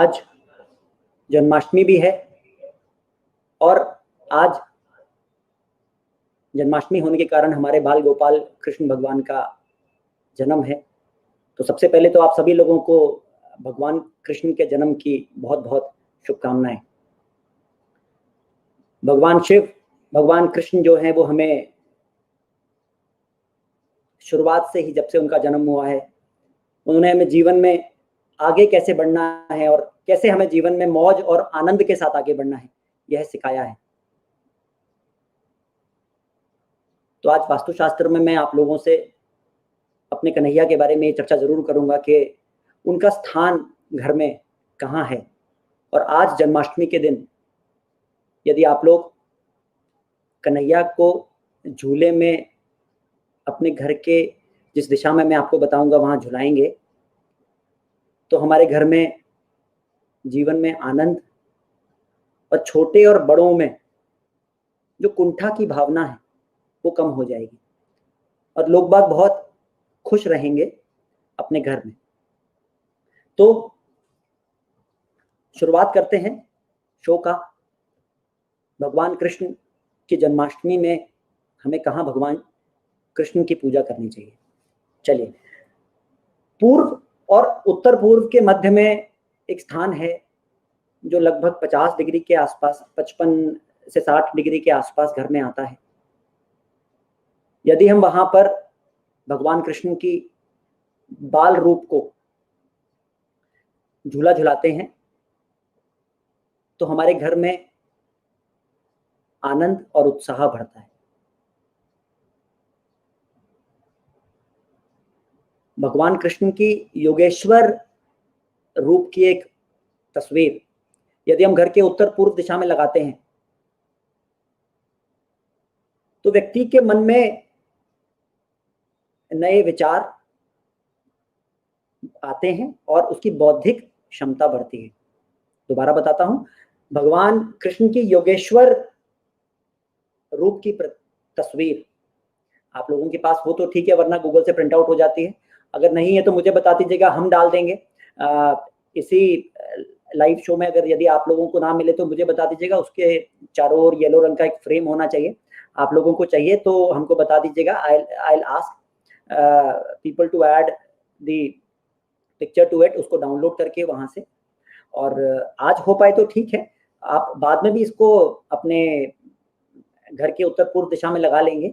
आज जन्माष्टमी भी है और आज जन्माष्टमी होने के कारण हमारे बाल गोपाल कृष्ण भगवान का जन्म है। तो सबसे पहले तो आप सभी लोगों को भगवान कृष्ण के जन्म की बहुत बहुत शुभकामनाएं। भगवान शिव, भगवान कृष्ण जो हैं वो हमें शुरुआत से ही, जब से उनका जन्म हुआ है, उन्होंने हमें जीवन में आगे कैसे बढ़ना है और कैसे हमें जीवन में मौज और आनंद के साथ आगे बढ़ना है, यह सिखाया है। तो आज वास्तुशास्त्र में मैं आप लोगों से अपने कन्हैया के बारे में चर्चा जरूर करूंगा कि उनका स्थान घर में कहाँ है। और आज जन्माष्टमी के दिन यदि आप लोग कन्हैया को झूले में अपने घर के जिस दिशा में मैं आपको बताऊंगा वहां झुलाएंगे, तो हमारे घर में जीवन में आनंद और छोटे और बड़ों में जो कुंठा की भावना है वो कम हो जाएगी और लोग बाग बहुत खुश रहेंगे अपने घर में। तो शुरुआत करते हैं शो का। भगवान कृष्ण की जन्माष्टमी में हमें कहाँ भगवान कृष्ण की पूजा करनी चाहिए। चलिए, पूर्व और उत्तर पूर्व के मध्य में एक स्थान है जो लगभग 50 डिग्री के आसपास, 55 से 60 डिग्री के आसपास घर में आता है। यदि हम वहां पर भगवान कृष्ण की बाल रूप को झूला झुलाते हैं तो हमारे घर में आनंद और उत्साह बढ़ता है। भगवान कृष्ण की योगेश्वर रूप की एक तस्वीर यदि हम घर के उत्तर पूर्व दिशा में लगाते हैं तो व्यक्ति के मन में नए विचार आते हैं और उसकी बौद्धिक क्षमता बढ़ती है। दोबारा बताता हूं, भगवान कृष्ण की योगेश्वर रूप की तस्वीर आप लोगों के पास हो तो ठीक है, वरना गूगल से प्रिंट आउट हो जाती है। अगर नहीं है तो मुझे बता दीजिएगा, हम डाल देंगे इसी लाइव शो में। अगर यदि आप लोगों को ना मिले तो मुझे बता दीजिएगा। उसके चारों ओर येलो रंग का एक फ्रेम होना चाहिए। आप लोगों को चाहिए तो हमको बता दीजिएगा। I ask people to add the picture to it, उसको डाउनलोड करके वहां से। और आज हो पाए तो ठीक है, आप बाद में भी इसको अपने घर के उत्तर पूर्व दिशा में लगा लेंगे।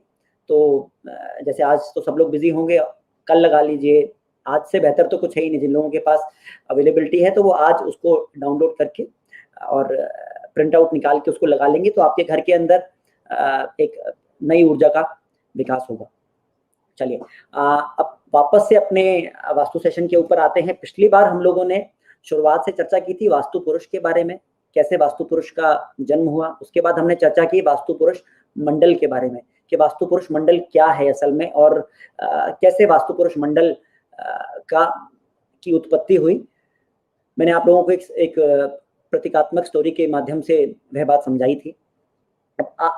तो जैसे आज तो सब लोग बिजी होंगे, कल लगा लीजिए। आज से बेहतर तो कुछ है ही नहीं। जिन लोगों के पास अवेलेबिलिटी है तो वो आज उसको डाउनलोड करके और प्रिंट आउट निकाल के उसको लगा लेंगे, तो आपके घर के अंदर एक नई ऊर्जा का विकास होगा। चलिए, अब वापस से अपने वास्तु सेशन के ऊपर आते हैं। पिछली बार हम लोगों ने शुरुआत से चर्चा की थी वास्तु पुरुष के बारे में, कैसे वास्तु पुरुष का जन्म हुआ। उसके बाद हमने चर्चा की वास्तु पुरुष मंडल के बारे में कि वास्तु पुरुष मंडल क्या है असल में, और कैसे वास्तु पुरुष मंडल की उत्पत्ति हुई। मैंने आप लोगों को एक प्रतीकात्मक स्टोरी के माध्यम से वह बात समझाई थी।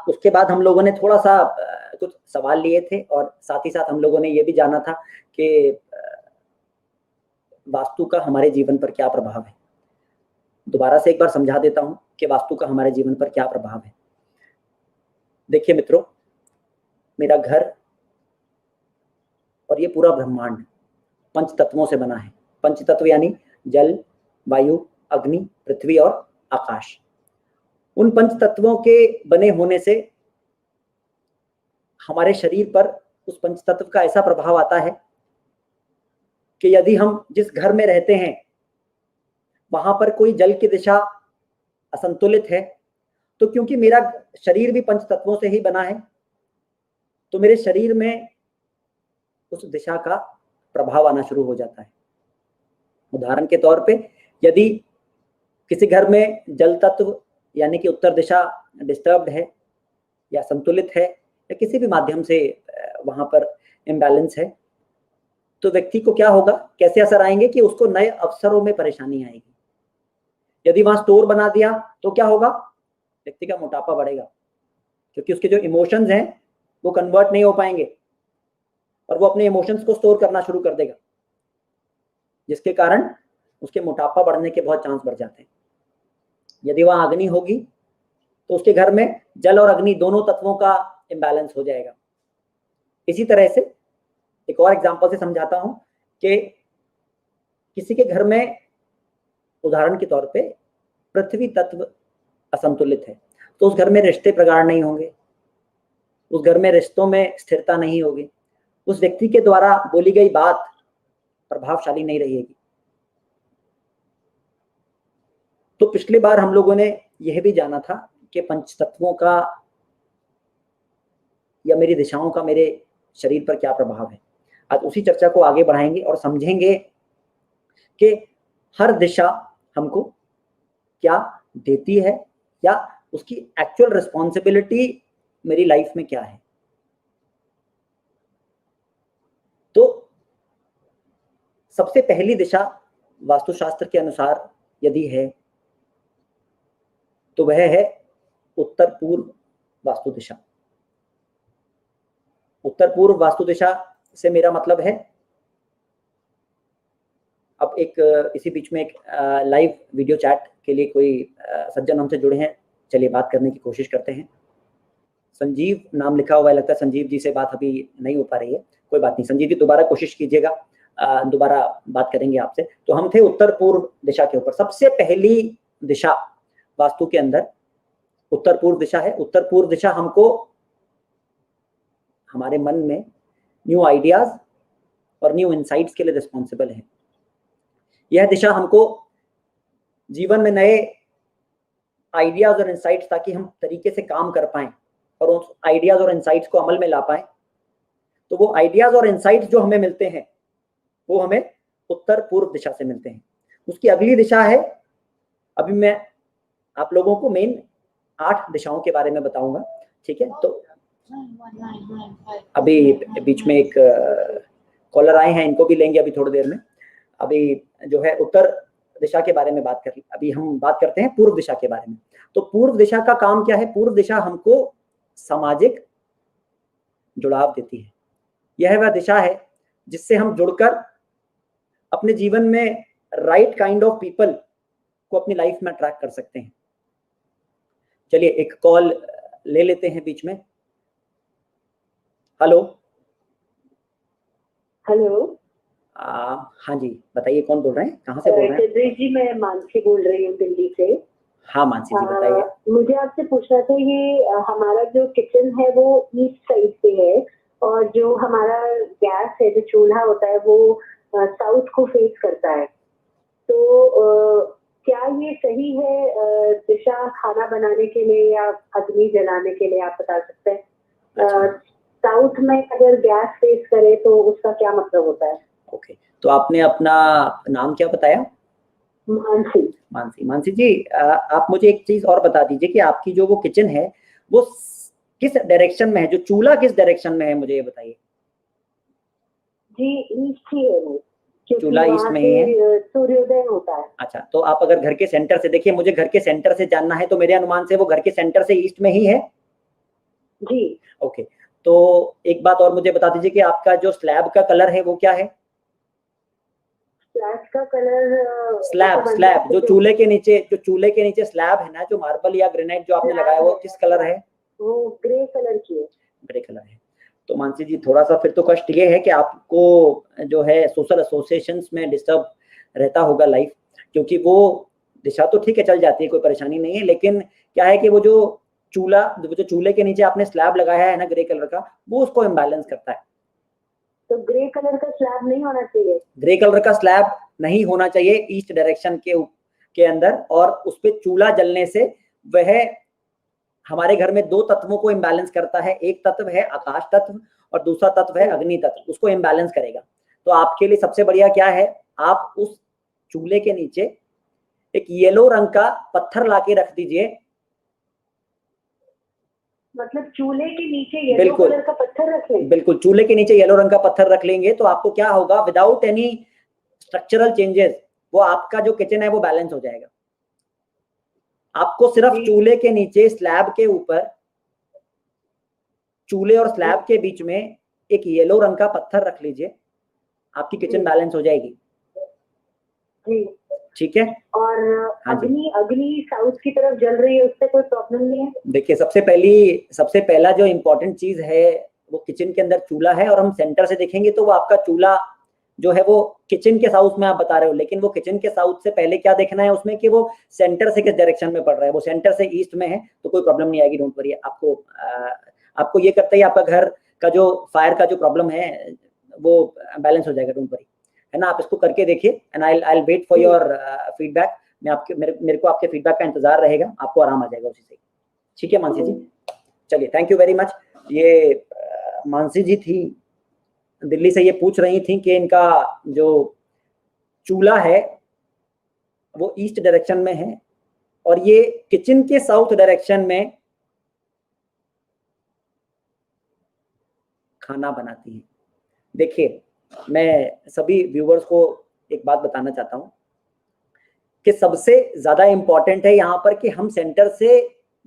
उसके बाद हम लोगों ने थोड़ा सा कुछ सवाल लिए थे और साथ ही साथ हम लोगों ने ये भी जाना था कि वास्तु का हमारे जीवन पर क्या प्रभाव है। दोबारा से एक बार समझा देता हूं कि वास्तु का हमारे जीवन पर क्या प्रभाव है। देखिए मित्रों, मेरा घर और ये पूरा ब्रह्मांड पंच तत्वों से बना है। पंच तत्व यानी जल, वायु, अग्नि, पृथ्वी और आकाश। उन पंच तत्वों के बने होने से हमारे शरीर पर उस पंच तत्व का ऐसा प्रभाव आता है कि यदि हम जिस घर में रहते हैं वहां पर कोई जल की दिशा असंतुलित है, तो क्योंकि मेरा शरीर भी पंच तत्वों से ही बना है, तो मेरे शरीर में उस दिशा का प्रभाव आना शुरू हो जाता है। उदाहरण के तौर पे, यदि किसी घर में जल तत्व यानी कि उत्तर दिशा डिस्टर्ब्ड है या संतुलित है या किसी भी माध्यम से वहां पर इम्बैलेंस है, तो व्यक्ति को क्या होगा, कैसे असर आएंगे कि उसको नए अवसरों में परेशानी आएगी। यदि वहां स्टोर बना दिया तो क्या होगा, व्यक्ति का मोटापा बढ़ेगा, क्योंकि उसके जो इमोशंस हैं वो कन्वर्ट नहीं हो पाएंगे और वो अपने इमोशंस को स्टोर करना शुरू कर देगा, जिसके कारण उसके मोटापा बढ़ने के बहुत चांस बढ़ जाते हैं। यदि वहां अग्नि होगी तो उसके घर में जल और अग्नि दोनों तत्वों का इम्बैलेंस हो जाएगा। इसी तरह से एक और एग्जांपल से समझाता हूं कि किसी के घर में उदाहरण के तौर पे पृथ्वी तत्व असंतुलित है तो उस घर में रिश्ते प्रगाढ़ नहीं होंगे, उस घर में रिश्तों में स्थिरता नहीं होगी, उस व्यक्ति के द्वारा बोली गई बात प्रभावशाली नहीं रहेगी। तो पिछली बार हम लोगों ने यह भी जाना था कि पंच तत्वों का या मेरी दिशाओं का मेरे शरीर पर क्या प्रभाव है। आज उसी चर्चा को आगे बढ़ाएंगे और समझेंगे कि हर दिशा हमको क्या देती है या उसकी एक्चुअल रिस्पॉन्सिबिलिटी मेरी लाइफ में क्या है। तो सबसे पहली दिशा वास्तुशास्त्र के अनुसार यदि है तो वह है उत्तर पूर्व वास्तु दिशा। उत्तर पूर्व वास्तु दिशा से मेरा मतलब है, अब एक इसी बीच में एक लाइव वीडियो चैट के लिए कोई सज्जन हमसे जुड़े हैं, चलिए बात करने की कोशिश करते हैं। संजीव नाम लिखा हुआ है, लगता है संजीव जी से बात अभी नहीं हो पा रही है, कोई बात नहीं। संजीव जी दोबारा कोशिश कीजिएगा, दोबारा बात करेंगे आपसे। तो हम थे उत्तर पूर्व दिशा के ऊपर। सबसे पहली दिशा वास्तु के अंदर उत्तर पूर्व दिशा है। उत्तर पूर्व दिशा हमको हमारे मन में न्यू आइडियाज और न्यू इनसाइट्स के लिए रिस्पॉन्सिबल है। यह दिशा हमको जीवन में नए आइडियाज और इनसाइट्स, ताकि हम तरीके से काम कर पाएं और उस आइडियाज और इनसाइट्स को अमल में ला पाएं, तो वो आइडियाज और इनसाइट्स जो हमें मिलते हैं वो हमें उत्तर पूर्व दिशा से मिलते हैं। उसकी अगली दिशा है, अभी मैं आप लोगों को मेन 8 दिशाओं के बारे में बताऊंगा, ठीक है। तो अभी बीच में एक कॉलर आए हैं, इनको भी लेंगे अभी थोड़ी देर में। अभी जो है उत्तर दिशा के बारे में बात कर, अभी हम बात करते हैं पूर्व दिशा के बारे में। तो पूर्व दिशा का काम क्या है? पूर्व दिशा हमको सामाजिक जुड़ाव देती है। यह वह दिशा है जिससे हम जुड़कर अपने जीवन में राइट काइंड ऑफ पीपल को अपनी लाइफ में अट्रैक्ट कर सकते हैं। चलिए एक कॉल ले लेते हैं बीच में। Hello hello. हाँ जी, बताइए कौन बोल रहे हैं, कहाँ से बोल रहे हैं? जी मैं मानसी बोल रही हूँ दिल्ली से। हाँ मानसी जी बताइए। मुझे आपसे पूछना था, ये हमारा जो किचन है वो ईस्ट साइड पे है और जो हमारा गैस है, जो चूल्हा होता है, वो साउथ को फेस करता है। तो क्या ये सही है दिशा खाना बनाने के लिए या अग्नि जलाने के लिए, आप बता सकते हैं? साउथ में अगर गैस फेस करे तो उसका क्या मतलब होता है? ओके, तो आपने अपना नाम क्या बताया? मानसी। मानसी। मानसी जी, आप मुझे एक चीज और बता दीजिए कि आपकी जो वो किचन है वो किस डायरेक्शन में है, जो चूल्हा किस डायरेक्शन में है, मुझे ये बताइए। जी ईस्ट ही है वो, चूल्हा ईस्ट में ही है, सूर्योदय होता है। अच्छा, तो आप अगर घर के सेंटर से देखिए, मुझे घर के सेंटर से जानना है, तो मेरे अनुमान से वो घर के सेंटर से ईस्ट में ही है। जी ओके, तो एक बात और मुझे बता दीजिए कि आपका जो स्लैब का कलर है वो क्या है? स्लैब का कलर, स्लैब जो चूल्हे के नीचे स्लैब है ना, जो मार्बल या ग्रेनाइट जो आपने लगाया, वो किस कलर है? वो ग्रे कलर की है। ग्रे कलर है। तो मानसी जी थोड़ा सा फिर तो कष्ट ये है कि आपको जो है सोशल एसोसिएशंस में डिस्टर्ब रहता होगा लाइफ, क्योंकि वो दिशा तो ठीक है चल जाती है, कोई परेशानी नहीं है, लेकिन क्या है कि वो जो चूल्हे के नीचे आपने स्लैब लगाया है ना ग्रे कलर का, वो उसको इम्बैलेंस करता है। तो ग्रे कलर का स्लैब नहीं होना चाहिए? ग्रे कलर का स्लैब नहीं होना चाहिए ईस्ट डायरेक्शन के अंदर, और उस पे चूल्हा जलने से वह हमारे घर में 2 तत्वों को इम्बैलेंस करता है। एक तत्व है आकाश तत्व और दूसरा तत्व है अग्नि तत्व, उसको इम्बैलेंस करेगा। तो आपके लिए सबसे बढ़िया क्या है, आप उस चूल्हे के नीचे एक येलो रंग का पत्थर लाके रख दीजिए। मतलब चूल्हे के नीचे येलो कलर का पत्थर रख लें? बिल्कुल, चूल्हे के नीचे येलो रंग का पत्थर रख लेंगे तो आपको क्या होगा, विदाउट एनी स्ट्रक्चरल चेंजेस वो आपका जो किचन है वो बैलेंस हो जाएगा। आपको सिर्फ चूल्हे के नीचे स्लैब के ऊपर, चूल्हे और स्लैब के बीच में एक येलो रंग का पत्थर रख लीजिए, आपकी किचन बैलेंस हो जाएगी। ठीक है। और हाँ जी। अग्नि अग्नि साउथ की तरफ जल रही है, उससे कोई प्रॉब्लम नहीं है? देखिए सबसे पहला जो इम्पोर्टेंट चीज है वो किचन के अंदर चूल्हा है, और हम सेंटर से देखेंगे तो वो आपका चूल्हा जो है वो किचन के साउथ में आप बता रहे हो, लेकिन वो किचन के साउथ से पहले क्या देखना है उसमें कि वो सेंटर से किस डायरेक्शन में पड़ रहा है। वो सेंटर से ईस्ट में है तो कोई प्रॉब्लम नहीं आएगी, डोंट वरी। आपको ये करते ही आपका घर का जो फायर का जो प्रॉब्लम है वो बैलेंस हो जाएगा, डोंट वरी, है ना। आप इसको करके देखिए and I wait for your feedback. मैं आपके मेरे को आपके फीडबैक का इंतजार रहेगा, आपको आराम आ जाएगा उसी से। ठीक है मानसी जी, चलिए थैंक यू वेरी मच। ये मानसी जी थी दिल्ली से, ये पूछ रही थी कि इनका जो चूल्हा है वो ईस्ट डायरेक्शन में है और ये किचन के साउथ डायरेक्शन में खाना बनाती है। देखिए मैं सभी व्यूअर्स को एक बात बताना चाहता हूं कि सबसे ज्यादा इंपॉर्टेंट है यहाँ पर कि हम सेंटर से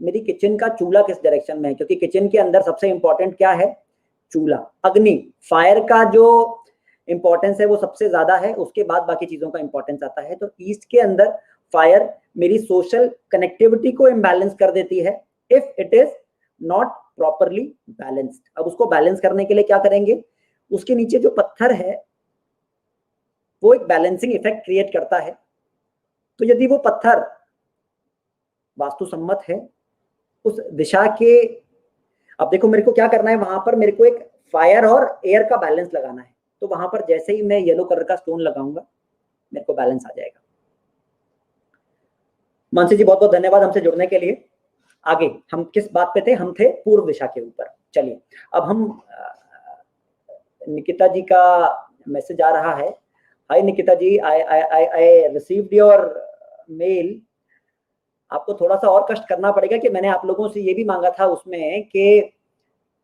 मेरी किचन का चूल्हा किस डायरेक्शन में है, क्योंकि किचन के अंदर सबसे इंपॉर्टेंट क्या है, चूल्हा, अग्नि, फायर का जो इंपॉर्टेंस है वो सबसे ज्यादा है, उसके बाद बाकी चीजों का इंपॉर्टेंस आता है। तो ईस्ट के अंदर फायर मेरी सोशल कनेक्टिविटी को इम्बैलेंस कर देती है if it is not properly balanced. अब उसको बैलेंस करने के लिए क्या करेंगे, उसके नीचे जो पत्थर है वो एक बैलेंसिंग इफेक्ट क्रिएट करता है। तो यदि वो पत्थर वास्तुसम्मत है उस दिशा के, अब देखो मेरे को क्या करना है, वहां पर मेरे को एक फायर और एयर का बैलेंस लगाना है। तो वहां पर जैसे ही मैं येलो कलर का स्टोन लगाऊंगा मेरे को बैलेंस आ जाएगा। मानसी जी बहुत बहुत धन्यवाद हमसे जुड़ने के लिए। आगे हम किस बात पे थे, हम थे पूर्व दिशा के ऊपर। चलिए अब हम निकिता जी का मैसेज आ रहा है। हाय निकिता जी, आई रिसीव्ड योर मेल। आपको थोड़ा सा और कष्ट करना पड़ेगा कि मैंने आप लोगों से ये भी मांगा था उसमें कि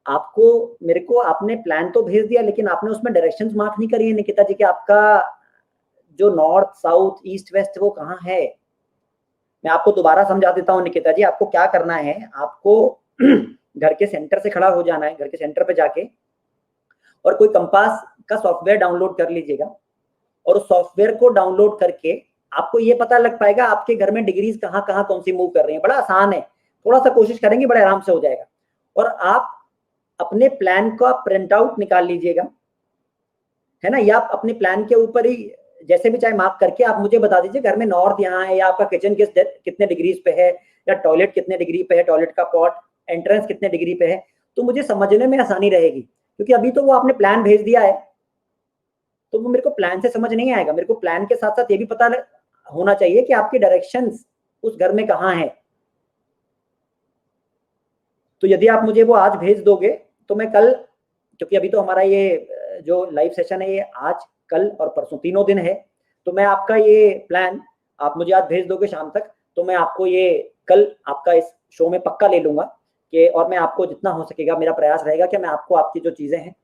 आपको, मेरे को आपने प्लान तो भेज दिया लेकिन आपने उसमें डायरेक्शंस मार्क नहीं करी है निकिता जी कि आपका जो नॉर्थ साउथ ईस्ट वेस्ट वो कहाँ है। मैं आपको दोबारा समझा देता हूँ निकिता जी, आपको क्या करना है, आपको घर के सेंटर से खड़ा हो जाना है, घर के सेंटर पे जाके और कोई कंपास का सॉफ्टवेयर डाउनलोड कर लीजिएगा और उस सॉफ्टवेयर को डाउनलोड करके आपको ये पता लग पाएगा आपके घर में डिग्रीज कहाँ कहाँ कौन सी मूव कर रही है। बड़ा आसान है, थोड़ा सा कोशिश करेंगे बड़े आराम से हो जाएगा। और आप अपने प्लान का प्रिंट आउट निकाल लीजिएगा, है ना, या आप अपने प्लान के ऊपर ही जैसे भी चाहे मार्क करके आप मुझे बता दीजिए घर में नॉर्थ यहाँ है, या आपका किचन कितने डिग्रीज पे है, या टॉयलेट कितने डिग्री पे है, टॉयलेट का पॉट एंट्रेंस कितने डिग्री पे है, तो मुझे समझने में आसानी रहेगी। क्योंकि अभी तो वो आपने प्लान भेज दिया है तो वो मेरे को प्लान से समझ नहीं आएगा, मेरे को प्लान के साथ साथ ये भी पता होना चाहिए कि आपकी डायरेक्शंस उस घर में कहाँ है। तो यदि आप मुझे वो आज भेज दोगे तो मैं कल, क्योंकि अभी तो हमारा ये जो लाइव सेशन है ये आज कल और परसों तीनों दिन है, तो मैं आपका ये प्लान आप मुझे आज भेज दोगे शाम तक, तो मैं आपको ये कल आपका इस शो में पक्का ले लूंगा कि, और मैं आपको जितना हो सकेगा मेरा प्रयास रहेगा कि मैं आपको आपकी जो चीजें हैं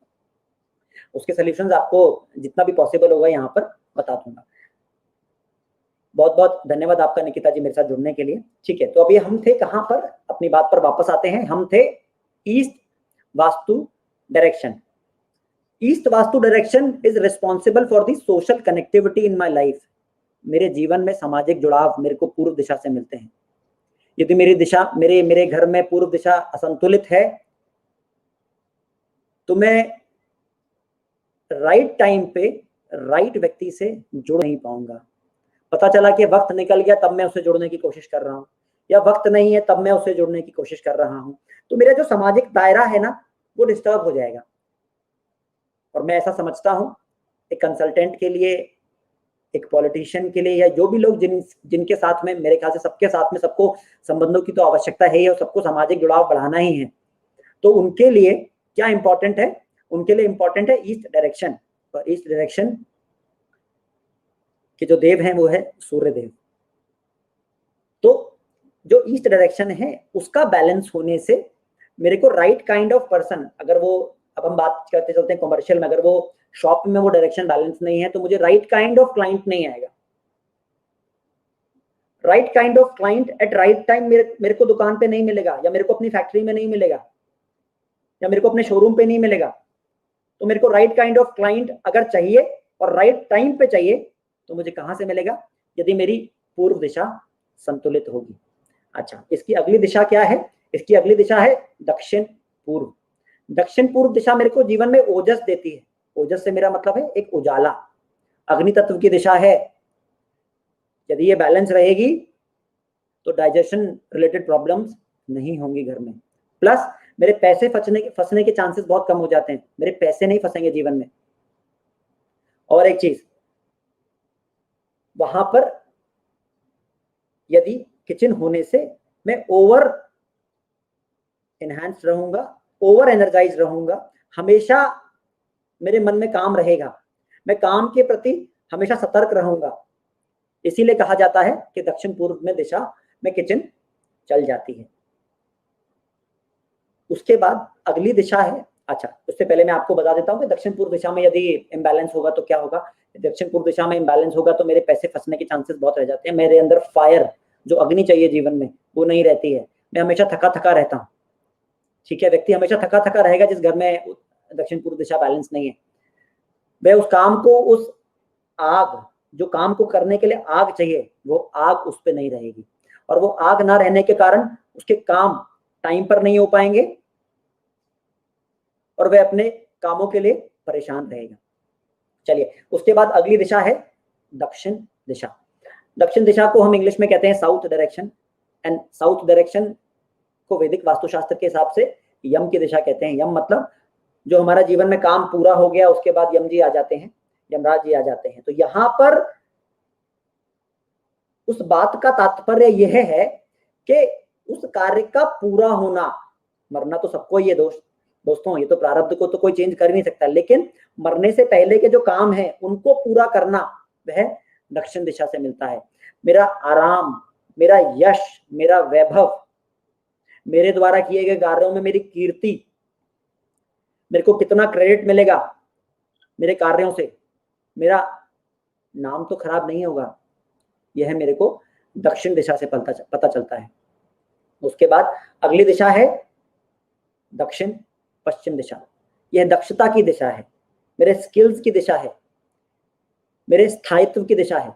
उसके सोल्यूशंस आपको जितना भी पॉसिबल होगा यहाँ पर बता दूंगा। बहुत बहुत धन्यवाद आपका निकिता जी मेरे साथ जुड़ने के लिए। ठीक है, तो अभी हम थे कहाँ पर, अपनी बात पर वापस आते हैं। हम थे east vastu direction. East vastu direction is responsible for the social connectivity in my life. मेरे जीवन में सामाजिक जुड़ाव मेरे को पूर्व दिशा से मिलते हैं। यदि मेरी दिशा, मेरे घर में पूर्व दिशा असंतुलित है तो मैं राइट टाइम पे राइट व्यक्ति से जुड़ नहीं पाऊंगा। पता चला कि वक्त निकल गया तब मैं उससे जुड़ने की कोशिश कर रहा हूँ, या वक्त नहीं है तब मैं उससे जुड़ने की कोशिश कर रहा हूँ, तो मेरा जो सामाजिक दायरा है ना वो डिस्टर्ब हो जाएगा। और मैं ऐसा समझता हूँ एक कंसल्टेंट के लिए, एक पॉलिटिशियन के लिए, या जो भी लोग जिनके साथ में, मेरे ख्याल से सबके साथ में सबको संबंधों की तो आवश्यकता है ही और सबको सामाजिक जुड़ाव बढ़ाना ही है, तो उनके लिए क्या इंपॉर्टेंट है, उनके लिए इंपॉर्टेंट है ईस्ट डायरेक्शन। और ईस्ट डायरेक्शन के जो देव हैं वो है सूर्य देव। तो जो ईस्ट डायरेक्शन है उसका बैलेंस होने से मेरे को राइट काइंड ऑफ पर्सन, अगर वो, अब हम बात करते चलते हैं कमर्शियल में, अगर वो शॉप में वो डायरेक्शन बैलेंस नहीं है तो मुझे राइट काइंड ऑफ क्लाइंट नहीं आएगा। Right kind of client at right time मेरे को दुकान पे नहीं मिलेगा, या मेरे को अपनी फैक्ट्री में नहीं मिलेगा, या मेरे को अपने शोरूम पे नहीं मिलेगा। तो मेरे को राइट काइंड ऑफ क्लाइंट अगर चाहिए और राइट टाइम पे चाहिए तो मुझे कहां से मिलेगा, यदि मेरी पूर्व दिशा संतुलित होगी। अच्छा, इसकी अगली दिशा क्या है? इसकी अगली दिशा है दक्षिण पूर्व। दक्षिण पूर्व दिशा मेरे को जीवन में ओजस देती है। ओजस से मेरा मतलब है एक उजाला, अग्नि तत्व की दिशा है। यदि ये बैलेंस रहेगी तो डाइजेशन रिलेटेड प्रॉब्लम्स नहीं होंगी घर में। प्लस मेरे पैसे फंसने के चांसेस बहुत कम हो जाते हैं, मेरे पैसे नहीं फंसेंगे जीवन में। और एक चीज, वहां पर यदि किचन होने से मैं ओवर एनहांस रहूंगा, ओवर एनर्जाइज रहूंगा, हमेशा मेरे मन में काम रहेगा, मैं काम के प्रति हमेशा सतर्क रहूंगा। इसीलिए कहा जाता है कि दक्षिण पूर्व में दिशा में किचन चल जाती है। उसके बाद अगली दिशा है, अच्छा उससे पहले मैं आपको बता देता हूं कि दक्षिण पूर्व दिशा में यदि इम्बैलेंस होगा तो क्या होगा। दक्षिण पूर्व दिशा में इम्बैलेंस होगा तो मेरे पैसे फंसने के चांसेस बहुत रह जाते हैं, मेरे अंदर फायर जो अग्नि चाहिए जीवन में वो नहीं रहती है, मैं हमेशा थका थका रहता हूँ। ठीक है, व्यक्ति हमेशा थका थका रहेगा जिस घर में दक्षिण पूर्व दिशा बैलेंस नहीं है। वह उस काम को, उस आग, जो काम को करने के लिए आग चाहिए, वो आग उस पर नहीं रहेगी, और वो आग ना रहने के कारण उसके काम टाइम पर नहीं हो पाएंगे और वह अपने कामों के लिए परेशान रहेगा। चलिए, उसके बाद अगली दिशा है दक्षिण दिशा। दक्षिण दिशा को हम इंग्लिश में कहते हैं south direction, and south direction को वैदिक वास्तुशास्त्र के हिसाब से यम की दिशा कहते हैं। यम मतलब जो हमारा जीवन में काम पूरा हो गया उसके बाद यम जी आ जाते हैं, यमराज जी आ जाते हैं। तो यहां पर उस बात का तात्पर्य यह है कि उस कार्य का पूरा होना, मरना तो सबको ही है दोस्तों, ये तो प्रारब्ध को तो कोई चेंज कर नहीं सकता, लेकिन मरने से पहले के जो काम है उनको पूरा करना वह दक्षिण दिशा से मिलता है। मेरा आराम, मेरा यश, मेरा वैभव, मेरे द्वारा किए गए कार्यों में मेरी कीर्ति, मेरे को कितना क्रेडिट मिलेगा मेरे कार्यों से, मेरा नाम तो खराब नहीं होगा, यह मेरे को दक्षिण दिशा से पता चलता है। उसके बाद अगली दिशा है दक्षिण पश्चिम दिशा। यह दक्षता की दिशा है, मेरे स्किल्स की दिशा है, मेरे स्थायित्व की दिशा है,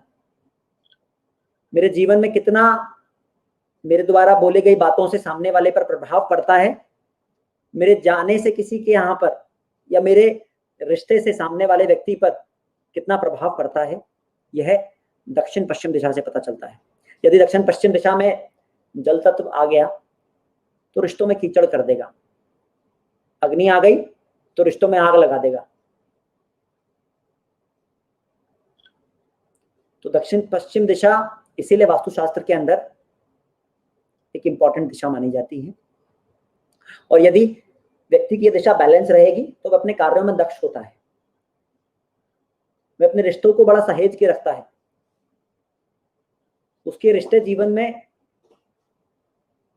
मेरे जीवन में कितना मेरे द्वारा बोले गई बातों से सामने वाले पर प्रभाव पड़ता है, मेरे जाने से किसी के यहाँ पर या मेरे रिश्ते से सामने वाले व्यक्ति पर कितना प्रभाव पड़ता है, यह दक्षिण पश्चिम दिशा से पता चलता है। यदि दक्षिण पश्चिम दिशा में जल तत्व आ गया तो रिश्तों में कीचड़ कर देगा, अग्नि आ गई तो रिश्तों में आग लगा देगा। तो दक्षिण पश्चिम दिशा इसीलिए वास्तुशास्त्र के अंदर एक इंपॉर्टेंट दिशा मानी जाती है। और यदि व्यक्ति की दिशा बैलेंस रहेगी तो वह अपने कार्यों में दक्ष होता है, वह अपने रिश्तों को बड़ा सहेज के रखता है, उसके रिश्ते जीवन में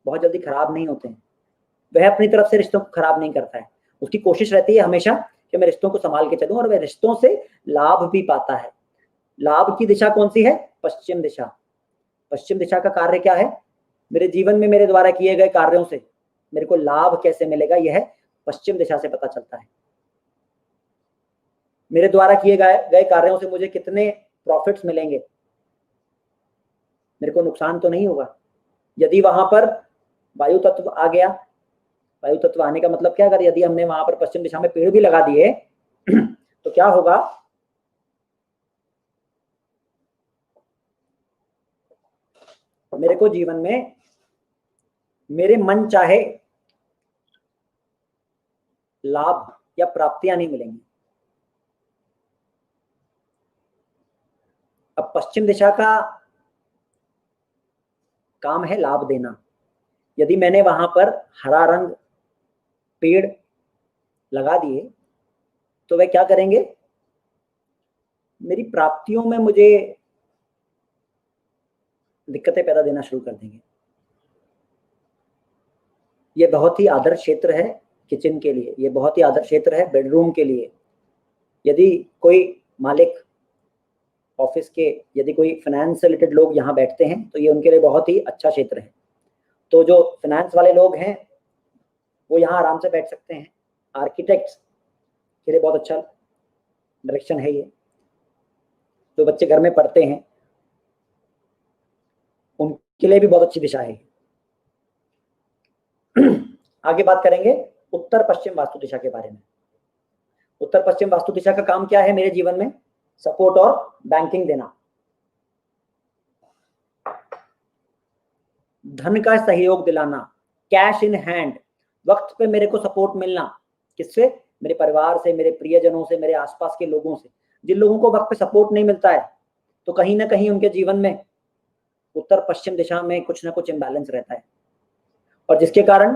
बहुत जल्दी खराब नहीं होते हैं, वह अपनी तरफ से रिश्तों को खराब नहीं करता है। उसकी कोशिश रहती है हमेशा कि मैं रिश्तों को संभाल के चलूं, और वह रिश्तों से लाभ भी पाता है। लाभ की दिशा कौन सी है? पश्चिम दिशा। पश्चिम दिशा का कार्य क्या है? मेरे जीवन में मेरे द्वारा किए गए कार्यों से मेरे को लाभ कैसे मिलेगा, यह पश्चिम दिशा से पता चलता है। मेरे द्वारा किए गए कार्यों से मुझे कितने प्रॉफिट्स मिलेंगे, मेरे को नुकसान तो नहीं होगा। यदि वहां पर वायु तत्व आ गया, वायु तत्व आने का मतलब क्या, अगर यदि हमने वहां पर पश्चिम दिशा में पेड़ भी लगा दिए तो क्या होगा, मेरे को जीवन में मेरे मन चाहे लाभ या प्राप्तियां नहीं मिलेंगी। अब पश्चिम दिशा का काम है लाभ देना। यदि मैंने वहां पर हरा रंग पेड़ लगा दिए तो वह क्या करेंगे, मेरी प्राप्तियों में मुझे दिक्कतें पैदा देना शुरू कर देंगे। ये बहुत ही आदर्श क्षेत्र है किचन के लिए, ये बहुत ही आदर्श क्षेत्र है बेडरूम के लिए। यदि कोई मालिक ऑफिस के, यदि कोई फाइनेंस से रिलेटेड लोग यहाँ बैठते हैं तो ये उनके लिए बहुत ही अच्छा क्षेत्र है। तो जो फाइनेंस वाले लोग हैं वो यहाँ आराम से बैठ सकते हैं। आर्किटेक्ट्स के लिए बहुत अच्छा डायरेक्शन है ये। जो बच्चे घर में पढ़ते हैं उसके लिए भी बहुत अच्छी दिशा है। आगे बात करेंगे उत्तर पश्चिम वास्तु दिशा के बारे में। उत्तर पश्चिम वास्तु दिशा का काम क्या है मेरे जीवन में? सपोर्ट और बैंकिंग देना, धन का सहयोग दिलाना, कैश इन हैंड, वक्त पे मेरे को सपोर्ट मिलना। किससे? मेरे परिवार से, मेरे प्रियजनों से, मेरे आसपास के लोगों से। जिन लोगों को वक्त पे सपोर्ट नहीं मिलता है तो कहीं ना कहीं उनके जीवन में उत्तर पश्चिम दिशा में कुछ ना कुछ इम्बैलेंस रहता है, और जिसके कारण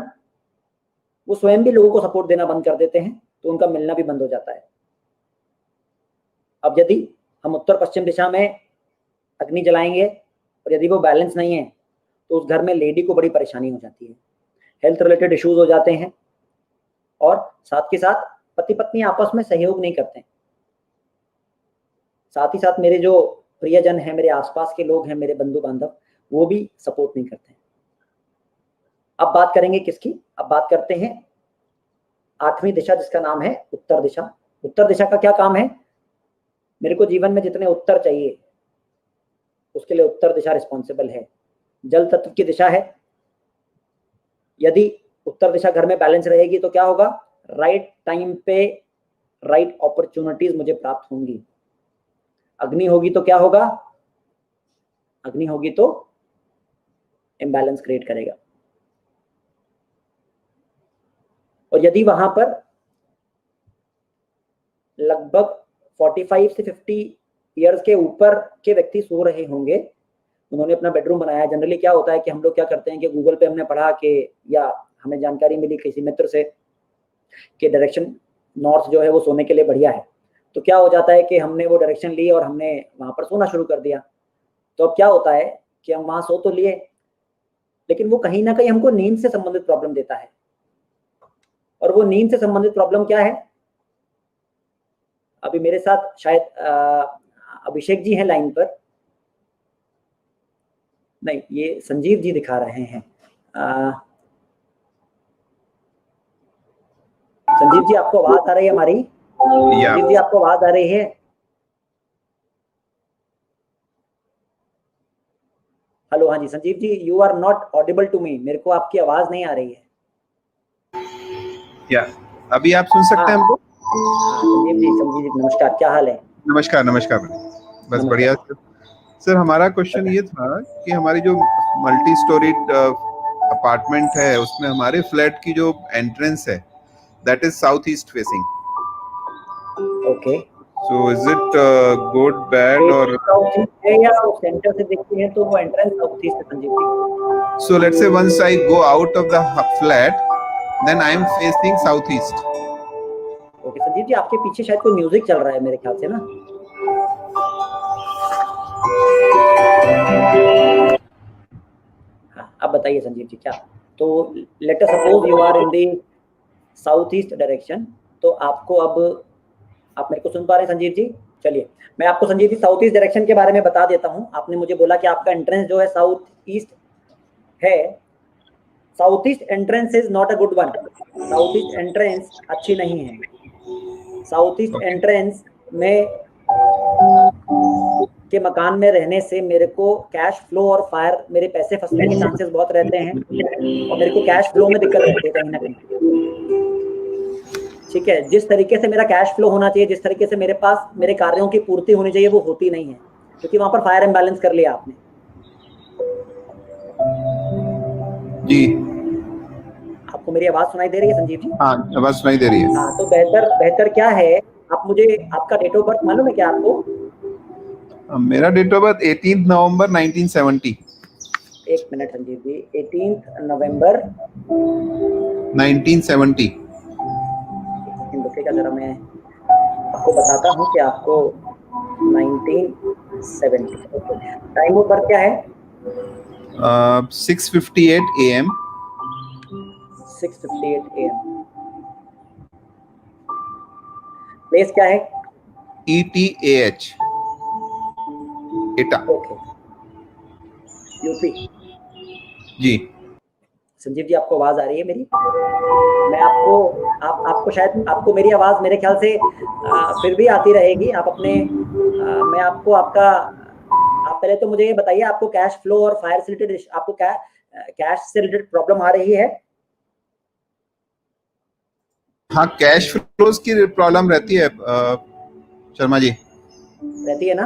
वो स्वयं भी लोगों को सपोर्ट देना बंद कर देते हैं, तो उनका मिलना भी बंद हो जाता है। अब यदि हम उत्तर पश्चिम दिशा में अग्नि जलाएंगे और यदि वो बैलेंस नहीं है तो उस घर में लेडी को बड़ी परेशानी हो जाती है, हेल्थ रिलेटेड इश्यूज हो जाते हैं, और साथ के साथ पति पत्नी आपस में सहयोग नहीं करते हैं। साथ ही साथ मेरे जो प्रियजन हैं, मेरे आसपास के लोग हैं, मेरे बंधु बांधव, वो भी सपोर्ट नहीं करते हैं। अब बात करेंगे किसकी? अब बात करते हैं आठवीं दिशा, जिसका नाम है उत्तर दिशा। उत्तर दिशा का क्या काम है? मेरे को जीवन में जितने उत्तर चाहिए उसके लिए उत्तर दिशा रिस्पॉन्सिबल है। जल तत्व की दिशा है। यदि उत्तर दिशा घर में बैलेंस रहेगी तो क्या होगा? राइट टाइम पे राइट अपॉर्चुनिटीज मुझे प्राप्त होंगी। अग्नि होगी तो क्या होगा? अग्नि होगी तो इम्बैलेंस क्रिएट करेगा। और यदि वहां पर लगभग 45 से 50 ईयर्स के ऊपर के व्यक्ति सो रहे होंगे, उन्होंने अपना बेडरूम बनाया। जनरली क्या होता है कि हम लोग क्या करते हैं कि गूगल पे हमने पढ़ा कि, या हमें जानकारी मिली किसी मित्र से कि डायरेक्शन नॉर्थ जो है वो सोने के लिए बढ़िया है, तो क्या हो जाता है कि हमने वो डायरेक्शन ली और हमने वहां पर सोना शुरू कर दिया। तो अब क्या होता है कि हम वहां सो तो लिए, लेकिन वो कहीं ना कहीं हमको नींद से संबंधित प्रॉब्लम देता है। और वो नींद से संबंधित प्रॉब्लम क्या है? अभी मेरे साथ शायद अभिषेक जी हैं लाइन पर, नहीं, ये संजीव जी दिखा रहे हैं। संजीव जी आपको आवाज आ रही है हमारी? संजीव जी आपको आवाज आ रही है? हेलो, हाँ जी Sanjeev ji, you are not audible to me, मेरे को आपकी आवाज नहीं आ रही है। या अभी आप सुन सकते हैं हमको? संजीव जी नमस्कार, क्या हाल है? नमस्कार नमस्कार, बस बढ़िया सर। हमारा क्वेश्चन ये था कि हमारी जो मल्टी स्टोरीड अपार्टमेंट है उसमें हमारे फ्लैट की जो एंट्रेंस है that is south east facing. Okay, so is it good bad और या सेंटर से देखते हैं तो वो एंट्रेंस साउथ ईस्ट है Sanjeev ji. So let's say once I go out of the flat then I am facing south east. Okay Sanjeev ji, आपके पीछे शायद कोई म्यूजिक चल रहा है मेरे ख्याल से ना? हाँ, अब बताइए संजीव जी क्या? तो let us suppose you are in the south east direction, तो आपको अब, आप मेरे को सुन पा रहे हैं संजीव जी? चलिए मैं आपको Sanjeev ji south east direction के बारे में बता देता हूँ। आपने मुझे बोला कि आपका एंट्रेंस जो है साउथ ईस्ट है। South east entrance is not a good one. South east entrance अच्छी नहीं है। साउथ ईस्ट एंट्रेंस में के मकान में रहने से मेरे को कैश फ्लो और फायर, मेरे पैसे फंसने के चांसेस बहुत रहते हैं, और मेरे को कैश फ्लो में दिक्कत रहती है कहीं ना कहीं। ठीक है, जिस तरीके से मेरा कैश फ्लो होना चाहिए, जिस तरीके से मेरे पास मेरे कार्यों की पूर्ति होनी चाहिए, वो होती नहीं है, क्योंकि वहां पर फायर इम्बैलेंस कर लिया आपने। जी, आपको मेरी आवाज सुनाई दे रही है संजीव जी? हाँ आवाज सुनाई दे रही है। हाँ, तो बेहतर क्या है, आप मुझे आपका डेट ऑफ बर्थ मालूम है क्या आपको? मेरा डेट ऑफ बर्थ 18 नवंबर 1970। एक मिनट संजीव जी, 18 नवंबर 1970। रुकेगा जरा, मैं आपको बताता हूँ कि आपको 1970। ओके, टाइम ऑफ बर्थ क्या है? 6:58 AM। 6:58 AM। प्लेस क्या है? ETAH, एटा। Okay, UP. जी संजीव जी आपको आवाज आ रही है मेरी? मैं आपको शायद, आपको मेरी आवाज मेरे ख्याल से फिर भी आती रहेगी। आप अपने मैं आपको आपका पहले तो मुझे ये बताइए, आपको कैश फ्लो और फायर से रिलेटेड, आपको कैश से रिलेटेड प्रॉब्लम आ रही है? हाँ, कैश फ्लोज की प्रॉब्लम रहती है शर्मा जी। रहती है ना?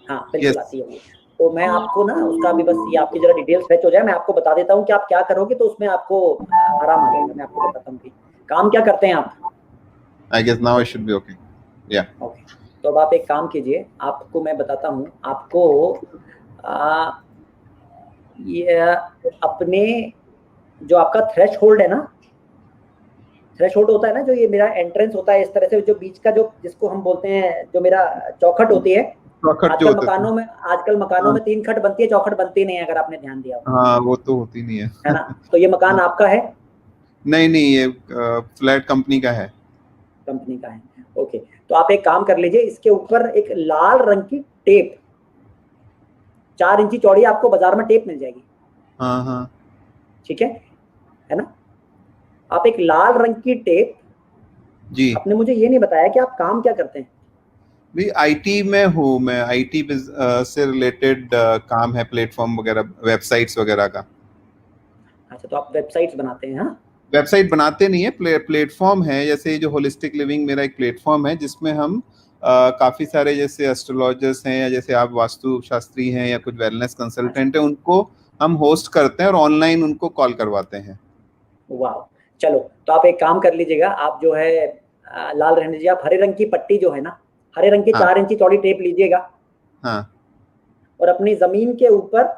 हाँ बिल्कुल यस। आती है। तो मैं आपको ना उसका भी, बस ये आपकी जरा डिटेल्स फेच हो जाए, मैं आपको बता देता हूँ कि आप क्या करोगे तो उसमें आपको आराम आ जाएगा। मैं आपको बताता हूँ कि काम क्या करते हैं आप। I guess now it should be okay. या ओके, तो अब आप एक काम कीजिए, आपको मैं बताता हूँ। आपको ये अपने जो आपका थ्रेश होल्ड है ना, थ्रेश होल्ड होता है ना, जो ये मेरा एंट्रेंस होता है इस तरह से, जो बीच का, जो जिसको हम बोलते हैं, जो मेरा चौखट होती है। चौखट जो आजकल होता है। आजकल मकानों हाँ, में 3 खट बनती है, चौखट बनती नहीं है, अगर आपने ध्यान दिया हो, हाँ वो तो होती नहीं है है। ना? तो ये मकान आपका है? नहीं नहीं, ये फ्लैट कंपनी का है। कंपनी का है। ओके, तो आप एक काम कर लीजिए, इसके ऊपर एक लाल रंग की टेप, 4 इंची चौड़ी, आपको बाजार में टेप मिल जाएगी। हाँ हाँ ठीक है ना? आप एक लाल रंग की टेप, जी। आपने मुझे ये नहीं बताया कि आप काम क्या करते हैं। भी आईटी में हूँ मैं, आईटी से रिलेटेड काम है, प्लेटफॉर्म वगैरह, वेबसाइट्स वगैरह का। अच्छा, तो आप वेबसाइट्स बनाते हैं? हाँ, वेबसाइट बनाते नहीं है, प्लेटफॉर्म है। जैसे जो होलिस्टिक लिविंग मेरा एक प्लेटफॉर्म है, जिसमें हम काफी सारे जैसे एस्ट्रोलॉजर्स हैं, या जैसे आप वास्तु शास्त्री हैं, या कुछ वेलनेस कंसल्टेंट हैं, उनको हम होस्ट करते हैं और ऑनलाइन उनको कॉल करवाते हैं। वाह। चलो, तो आप एक काम कर लीजिएगा, आप जो है लाल रहने दीजिए, आप हरे रंग की पट्टी जो है ना, हरे रंग की हाँ 4 इंची चौड़ी टेप लीजिएगा, हाँ और अपनी जमीन के ऊपर,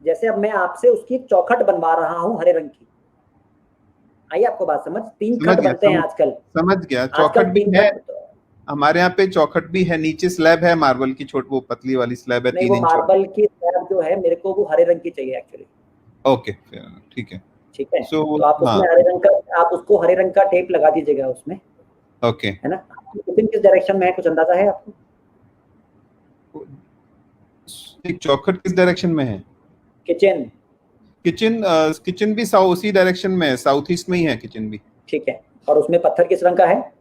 जैसे अब मैं आपसे उसकी चौखट बनवा रहा हूं हरे रंग की, आइए आपको बात समझ, 3 समझ खट गया, बनते हैं आजकल। समझ गया। आजकल चौखट भी 3 है खट। हमारे यहाँ पे, चौखट भी है, नीचे स्लैब है मार्बल की, छोटी वो पतली वाली स्लैब है, नहीं, 3 वो इंच चौड़ी। मार्बल की स्लैब जो है, मेरे को वो हरे रंग की चाहिए एक्चुअली। ओके, ठीक है। ठीक है, सो तो आप हाँ, उसमें हरे रंग का, आप उसको हरे रंग का टेप लगा दीजिएगा उसमें, ओके। है ना? किचन किस डायरेक्शन में है, कुछ अंदाजा है आपको? एक चौखट किस डायरेक्शन में है? किचन। किचन, किचन भी उसी डायरेक्शन में है, साउथ ईस्ट में ही है किचन भी। ठीक है, और उसमें पत्थर किस रंग का है?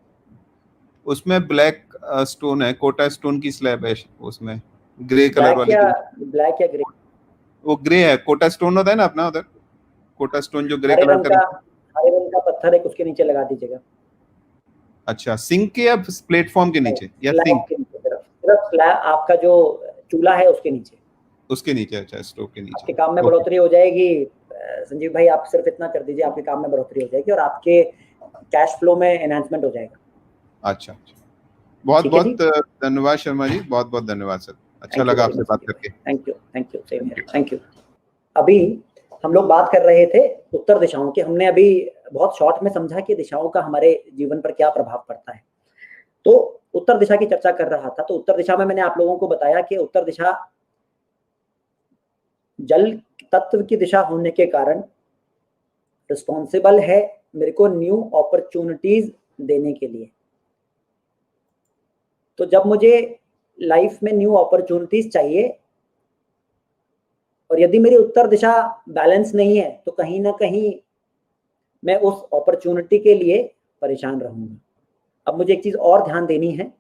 उसमें ब्लैक स्टोन है, कोटा स्टोन की स्लैब है उसमें, ग्रे कलर ब्लैक वाली या जो, ब्लैक या ग्रे? वो ग्रे है। कोटा स्टोन होता है ना अपना उधर, कोटा स्टोन जो ग्रे हरे कलर रंग का का, रहता है। हरे रंग का पत्थर एक उसके नीचे लगा दीजिएगा। अच्छा, सिंक के या प्लेटफॉर्म के नहीं, नीचे, या स्लैब सिंक? के नीचे, सिर्फ सिर्फ स्लैब, आपका जो चूल्हा है उसके नीचे। उसके नीचे, अच्छा, स्टोव के नीचे। आपके काम में ओके, बढ़ोतरी हो जाएगी। संजीव भाई, आप सिर्फ इतना कर दीजिए, आपके काम में बढ़ोतरी हो जाएगी और आपके कैश फ्लो में एनहांसमेंट हो जाएगा। अच्छा अच्छा। बहुत ठीक है बहुत जी। धन्यवाद शर्मा जी, बहुत बहुत धन्यवाद सर। अच्छा थैंक यू लगा वेरी आपसे मच बात संजीव भाई, करके। Thank you, same here, thank you. अभी हम लोग बात कर रहे थे उत्तर दिशाओं की। हमने अभी बहुत शॉर्ट में समझा कि दिशाओं का हमारे जीवन पर क्या प्रभाव पड़ता है। तो उत्तर दिशा की चर्चा कर रहा था, तो उत्तर दिशा में मैंने आप लोगों को बताया कि उत्तर दिशा जल तत्व की दिशा होने के कारण रिस्पॉन्सिबल है मेरे को न्यू अपॉर्चुनिटीज देने के लिए। तो जब मुझे लाइफ में न्यू अपॉर्चुनिटीज चाहिए, और यदि मेरी उत्तर दिशा बैलेंस नहीं है, तो कहीं ना कहीं मैं उस अपॉर्चुनिटी के लिए परेशान रहूंगा। अब मुझे एक चीज और ध्यान देनी है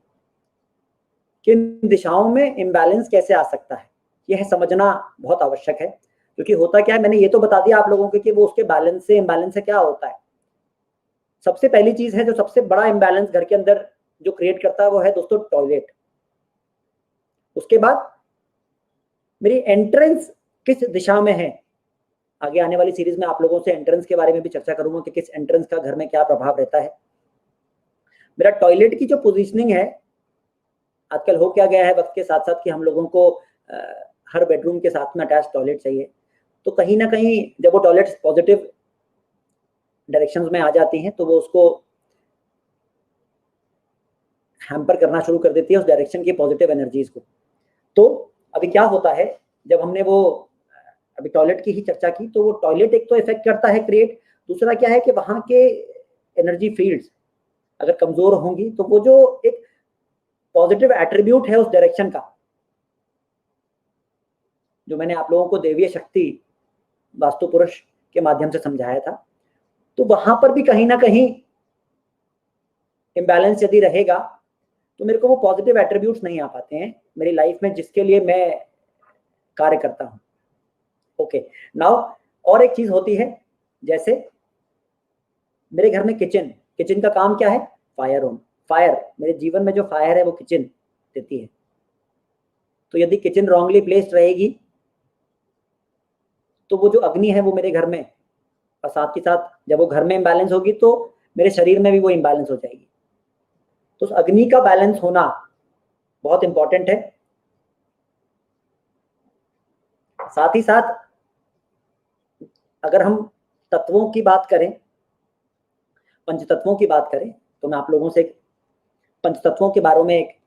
कि इन दिशाओं में इम्बैलेंस कैसे आ सकता है, यह समझना बहुत आवश्यक है। क्योंकि होता क्या है, मैंने ये तो बता दिया आप लोगों को कि वो उसके बैलेंस से, इम्बैलेंस से क्या होता है। सबसे पहली चीज है, जो सबसे बड़ा इम्बैलेंस घर के अंदर जो क्रिएट करता है, वो है दोस्तों टॉयलेट। उसके बाद मेरी एंट्रेंस किस दिशा में है। आगे आने वाली सीरीज में आप लोगों से एंट्रेंस के बारे में भी चर्चा करूंगा कि किस एंट्रेंस का घर में क्या प्रभाव रहता है। मेरा टॉयलेट की जो पोजीशनिंग है, आजकल हो क्या गया है वक्त के साथ साथ कि हम लोगों को हर बेडरूम के साथ में अटैच टॉयलेट चाहिए। तो कहीं ना कहीं जब वो टॉयलेट्स पॉजिटिव डायरेक्शंस में आ जाती हैं, तो वो उसको हैम्पर करना शुरू कर देती है, उस डायरेक्शन की पॉजिटिव एनर्जीज को। तो अभी क्या होता है, जब हमने वो अभी टॉयलेट की ही चर्चा की, तो वो टॉयलेट एक तो इफेक्ट करता है क्रिएट, दूसरा क्या है कि वहां के एनर्जी फील्ड्स अगर कमजोर होंगी, तो वो जो एक पॉजिटिव एट्रीब्यूट है उस डायरेक्शन का, जो मैंने आप लोगों को देवीय शक्ति वास्तु पुरुष के माध्यम से समझाया था, तो वहां पर भी कहीं ना कहीं इम्बैलेंस यदि रहेगा, तो मेरे को वो पॉजिटिव एट्रीब्यूट्स नहीं आ पाते हैं मेरी लाइफ में जिसके लिए मैं कार्य करता हूँ। ओके, नाउ और एक चीज होती है, जैसे मेरे घर में किचन का काम क्या है? Fire on. फायर, मेरे जीवन में जो फायर है वो किचन देती है। तो यदि किचन रॉन्गली प्लेस्ड रहेगी तो वो जो अग्नि है वो मेरे घर में, और साथ ही साथ जब वो घर में इम्बैलेंस होगी तो मेरे शरीर में भी वो इम्बैलेंस हो जाएगी। तो उस अग्नि का बैलेंस होना बहुत इंपॉर्टेंट है। साथ ही साथ अगर हम तत्वों की बात करें, पंचतत्वों की बात करें, तो मैं आप लोगों से पंचतत्वों के बारे में एक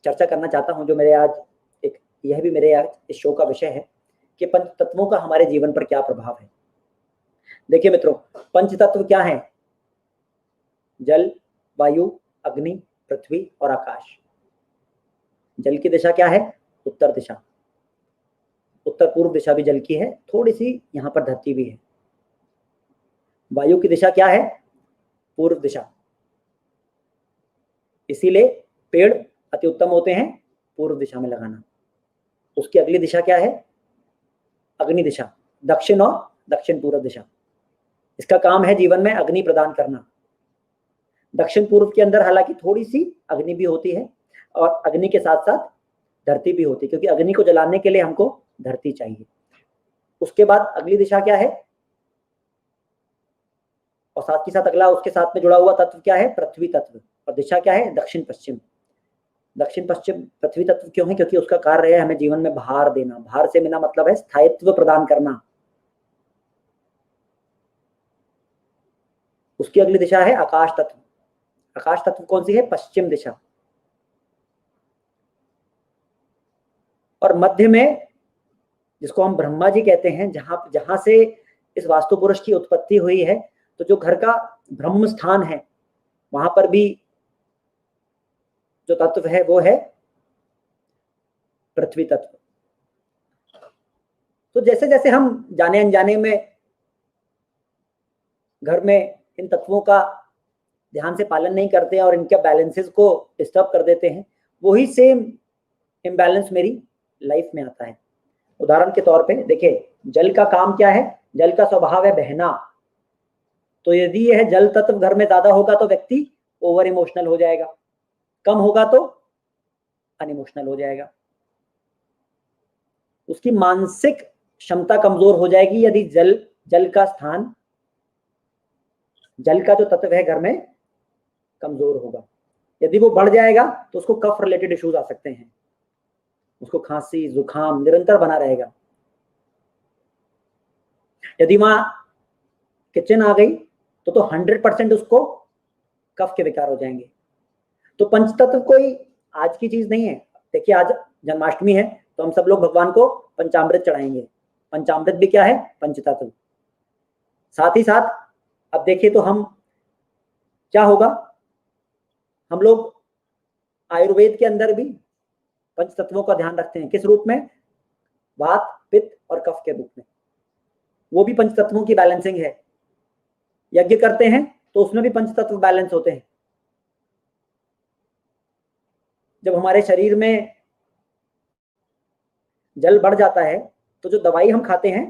चर्चा करना चाहता हूं, जो मेरे आज यह भी मेरे आज इस शो का विषय है कि पंचतत्वों का हमारे जीवन पर क्या प्रभाव है। देखिए मित्रों, पंचतत्व क्या है? जल, वायु, अग्नि, पृथ्वी और आकाश। जल की दिशा क्या है? उत्तर दिशा। उत्तर पूर्व दिशा भी जल की है, थोड़ी सी यहाँ पर धरती भी है। वायु की दिशा क्या है? पूर्व दिशा। इसीलिए पेड़ अति उत्तम होते हैं पूर्व दिशा में लगाना। उसकी अगली दिशा क्या है? अग्नि दिशा, दक्षिण और दक्षिण पूर्व दिशा। इसका काम है जीवन में अग्नि प्रदान करना। दक्षिण पूर्व के अंदर हालांकि थोड़ी सी अग्नि भी होती है, और अग्नि के साथ साथ धरती भी होती है, क्योंकि अग्नि को जलाने के लिए हमको धरती चाहिए। उसके बाद अगली दिशा क्या है? और साथ ही साथ अगला उसके साथ में जुड़ा हुआ तत्व क्या है? पृथ्वी तत्व। और दिशा क्या है? दक्षिण पश्चिम। दक्षिण पश्चिम पृथ्वी तत्व क्यों है? क्योंकि उसका कार्य है हमें जीवन में भार देना। भार से मेरा मतलब है स्थायित्व प्रदान करना। उसकी अगली दिशा है आकाश तत्व। आकाश तत्व कौन सी है? पश्चिम दिशा। और मध्य में, जिसको हम ब्रह्मा जी कहते हैं, जहां से इस वास्तु पुरुष की उत्पत्ति हुई है, तो जो घर का ब्रह्म स्थान है, वहां पर भी जो तत्व है वो है पृथ्वी तत्व। तो जैसे जैसे हम जाने अनजाने में घर में इन तत्वों का ध्यान से पालन नहीं करते हैं और इनके बैलेंसेस को डिस्टर्ब कर देते हैं, वही सेम इम्बैलेंस मेरी लाइफ में आता है। उदाहरण के तौर पे देखिए, जल का काम क्या है? जल का स्वभाव है बहना। तो यदि यह जल तत्व घर में ज्यादा होगा तो व्यक्ति ओवर इमोशनल हो जाएगा, कम होगा तो अनइमोशनल हो जाएगा। उसकी मानसिक क्षमता कमजोर हो जाएगी यदि जल का स्थान, जल का जो तत्व है घर में कमजोर होगा। यदि वो बढ़ जाएगा तो उसको कफ रिलेटेड इश्यूज आ सकते हैं, उसको खांसी जुकाम निरंतर बना रहेगा। यदि वहां किचन आ गई तो 100% उसको कफ के विकार हो जाएंगे। तो पंचतत्व कोई आज की चीज नहीं है। देखिए, आज जन्माष्टमी है तो हम सब लोग भगवान को पंचामृत चढ़ाएंगे। पंचामृत भी क्या है? पंचतत्व। साथ ही साथ अब देखिए तो हम क्या होगा, हम लोग आयुर्वेद के अंदर भी पंचतत्वों का ध्यान रखते हैं। किस रूप में? वात, पित्त और कफ के रूप में। वो भी पंचतत्वों की बैलेंसिंग है। यज्ञ करते हैं तो उसमें भी पंचतत्व बैलेंस होते हैं। जब हमारे शरीर में जल बढ़ जाता है तो जो दवाई हम खाते हैं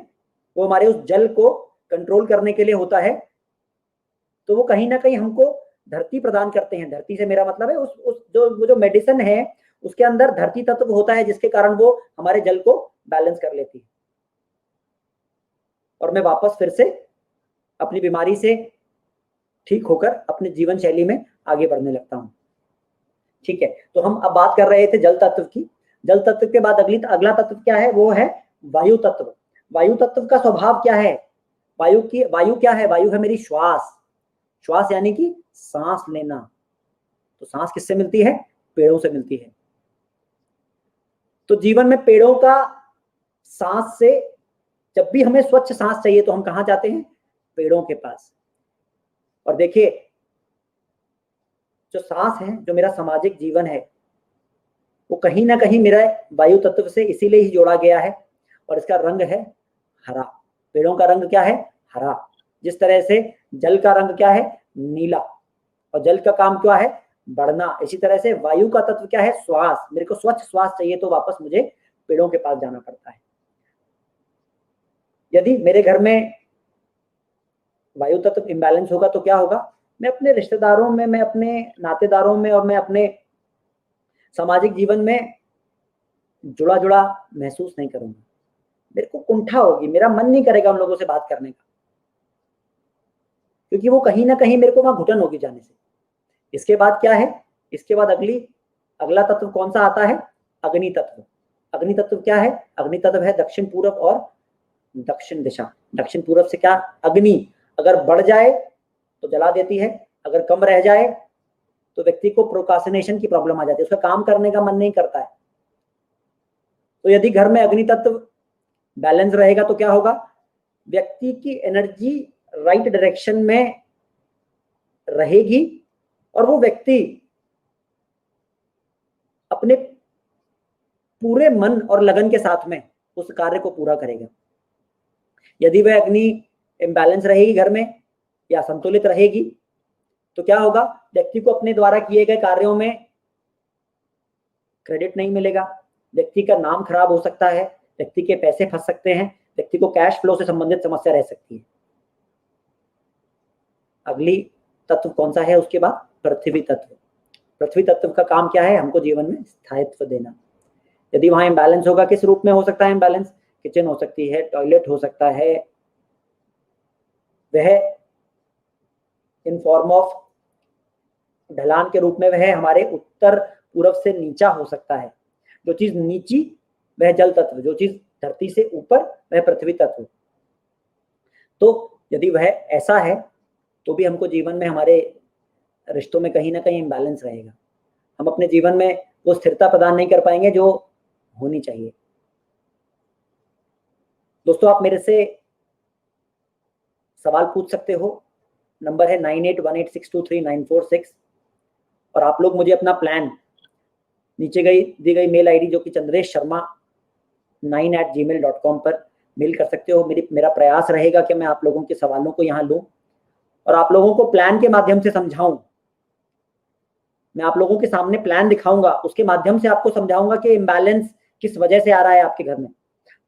वो हमारे उस जल को कंट्रोल करने के लिए होता है। तो वो कहीं ना कहीं हमको धरती प्रदान करते हैं। धरती से मेरा मतलब है उस जो मेडिसिन है उसके अंदर धरती तत्व होता है, जिसके कारण वो हमारे जल को बैलेंस कर लेती है और मैं वापस फिर से अपनी बीमारी से ठीक होकर अपने जीवन शैली में आगे बढ़ने लगता हूं। ठीक है, तो हम अब बात कर रहे थे जल तत्व की। जल तत्व के बाद अगला तत्व क्या है? वो है वायु तत्व। वायु तत्व का स्वभाव क्या है? वायु क्या है? वायु है मेरी श्वास। श्वास यानी कि सांस लेना। तो सांस किससे मिलती है? पेड़ों से मिलती है। तो जीवन में पेड़ों का सांस से, जब भी हमें स्वच्छ सांस चाहिए तो हम कहां जाते हैं? पेड़ों के पास। और देखिए, जो सांस है, जो मेरा सामाजिक जीवन है, वो कहीं ना कहीं मेरा वायु तत्व से इसीलिए ही जोड़ा गया है। और इसका रंग है हरा। पेड़ों का रंग क्या है? हरा। जिस तरह से जल का रंग क्या है? नीला। और जल का काम क्या है? बढ़ना। इसी तरह से वायु का तत्व क्या है? श्वास। मेरे को स्वच्छ श्वास चाहिए तो वापस मुझे पेड़ों के पास जाना पड़ता है। यदि मेरे घर में वायु तत्व इम्बैलेंस होगा तो क्या होगा? मैं अपने रिश्तेदारों में, मैं अपने नातेदारों में और मैं अपने सामाजिक जीवन में जुड़ा जुड़ा महसूस नहीं करूंगा। मेरे को कुंठा होगी, मेरा मन नहीं करेगा उन लोगों से बात करने का, क्योंकि वो कहीं ना कहीं मेरे को वहां घुटन होगी जाने से। इसके बाद क्या है? इसके बाद अगला तत्व कौन सा आता है? अग्नि तत्व। अग्नि तत्व क्या है? अग्नि तत्व है दक्षिण पूर्व और दक्षिण दिशा। दक्षिण पूर्व से क्या? अग्नि अगर बढ़ जाए तो जला देती है, अगर कम रह जाए तो व्यक्ति को प्रोक्रास्टिनेशन की प्रॉब्लम आ जाती है, उसका काम करने का मन नहीं करता है। तो यदि घर में अग्नि तत्व बैलेंस रहेगा तो क्या होगा? व्यक्ति की एनर्जी राइट डायरेक्शन में रहेगी और वो व्यक्ति अपने पूरे मन और लगन के साथ में उस कार्य को पूरा करेगा। यदि वह अग्नि इम्बैलेंस रहेगी घर में या संतुलित रहेगी तो क्या होगा? व्यक्ति को अपने द्वारा किए गए कार्यों में क्रेडिट नहीं मिलेगा, व्यक्ति का नाम खराब हो सकता है, व्यक्ति के पैसे फंस सकते हैं, व्यक्ति को कैश फ्लो से संबंधित समस्या रह सकती है। अगली तत्व कौन सा है उसके बाद? पृथ्वी तत्व। पृथ्वी तत्व का काम क्या है? हमको जीवन में स्थायित्व देना। यदि वहां इम्बैलेंस होगा, किस रूप में हो सकता है इम्बैलेंस? किचन हो सकती है, टॉयलेट हो सकता है, वह इन फॉर्म ऑफ ढलान के रूप में वह हमारे उत्तर पूर्व से नीचा हो सकता है। जो चीज नीची वह जल तत्व, जो चीज धरती से ऊपर वह पृथ्वी तत्व। तो यदि वह ऐसा है तो भी हमको जीवन में हमारे रिश्तों में कहीं ना कहीं इम्बैलेंस रहेगा। हम अपने जीवन में वो स्थिरता प्रदान नहीं कर पाएंगे जो होनी चाहिए। दोस्तों, आप मेरे से सवाल पूछ सकते हो। नंबर है 9818623946 और आप लोग मुझे अपना प्लान नीचे दी गई मेल आईडी जो कि chandreshsharma9@gmail.com पर मेल कर सकते हो। मेरा प्रयास रहेगा कि मैं आप लोगों के सवालों को यहाँ लूँ और आप लोगों को प्लान के माध्यम से समझाऊं। मैं आप लोगों के सामने प्लान दिखाऊंगा, उसके माध्यम से आपको समझाऊंगा कि इम्बैलेंस किस वजह से आ रहा है आपके घर में।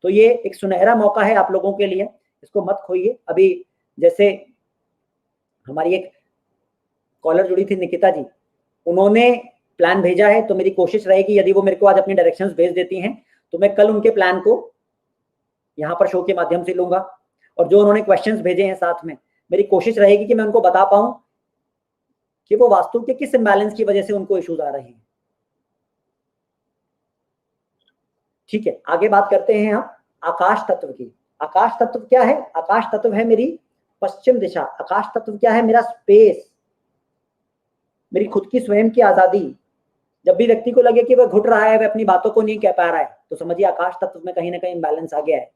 तो ये एक सुनहरा मौका है आप लोगों के लिए, इसको मत खोइए। अभी जैसे हमारी एक कॉलर जुड़ी थी निकिता जी, उन्होंने प्लान भेजा है, तो मेरी कोशिश रहेगी यदि वो मेरे को आज अपनी डायरेक्शंस भेज देती हैं तो मैं कल उनके प्लान को यहाँ पर शो के माध्यम से लूंगा। और जो उन्होंने क्वेश्चंस भेजे हैं साथ में, मेरी कोशिश रहेगी कि मैं उनको बता पाऊं कि वो वास्तु के किस इम्बैलेंस की वजह से उनको इश्यूज आ रहे हैं। ठीक है, आगे बात करते हैं हम आकाश तत्व की। आकाश तत्व क्या है? आकाश तत्व है मेरी पश्चिम दिशा। आकाश तत्व क्या है? मेरा स्पेस, मेरी खुद की स्वयं की आजादी। जब भी व्यक्ति को लगे कि वह घुट रहा है, वह अपनी बातों को नहीं कह पा रहा है, तो समझिए आकाश तत्व में कहीं ना कहीं इम्बैलेंस आ गया है।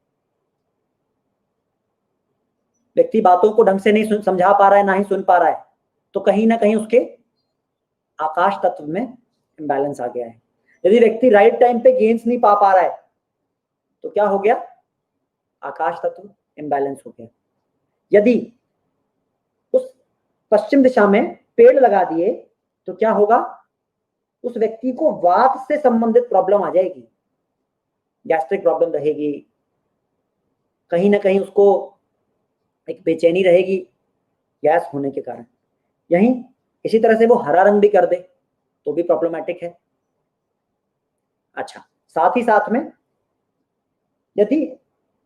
व्यक्ति बातों को ढंग से नहीं समझा पा रहा है, ना ही सुन पा रहा है, तो कहीं ना कहीं उसके आकाश तत्व में इम्बैलेंस आ गया है। यदि व्यक्ति राइट टाइम पे गेंस नहीं पा रहा है तो क्या हो गया? आकाश तत्व इम्बैलेंस हो गया। यदि उस पश्चिम दिशा में पेड़ लगा दिए तो क्या होगा? उस व्यक्ति को वात से संबंधित प्रॉब्लम आ जाएगी, गैस्ट्रिक प्रॉब्लम रहेगी, कहीं ना कहीं उसको एक बेचैनी रहेगी गैस होने के कारण। यहीं इसी तरह से वो हरा रंग भी कर दे तो भी प्रॉब्लमैटिक है। अच्छा, साथ ही साथ में यदि